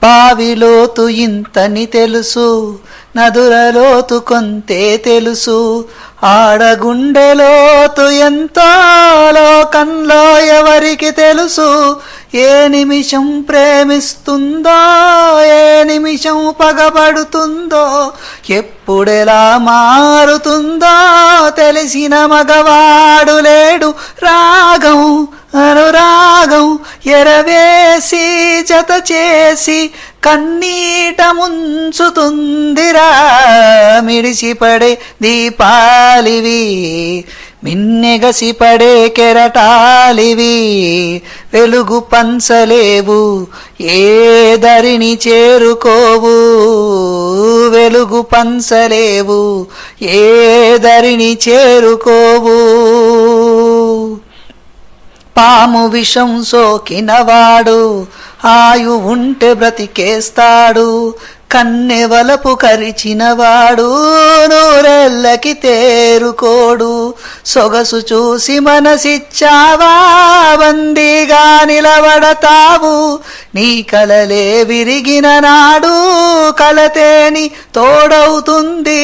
బావిలోతు ఇంతని తెలుసు, నదులలోతు కొంతే తెలుసు, ఆడగుండెలోతు ఎంతో లోకంలో ఎవరికి తెలుసు. ఏ నిమిషం ప్రేమిస్తుందో, ఏ నిమిషం పగబడుతుందో, ఎప్పుడెలా మారుతుందో తెలిసిన మగవాడు లేడు. రాగం అనురాగం ఎరవేసి జత చేసి కన్నీట ముంచుతుందిరా. మిడిసిపడే దీపాలివి, మిన్నెగసిపడే కెరటాలివి, వెలుగు పంచలేవు ఏ దరిని చేరుకోవు, వెలుగు పంచలేవు ఏ దరిని చేరుకోవు. పాము విషం సోకినవాడు ఆయు ఉంటే బ్రతికేస్తాడు, కన్నెవలపు కరిచినవాడు నూరెళ్ళకి తేరుకోడు. సొగసు చూసి మనసిచ్చావా, బందీగా నిలబడతావు. నీ కలలే విరిగిన నాడు కలతేని తోడవుతుంది.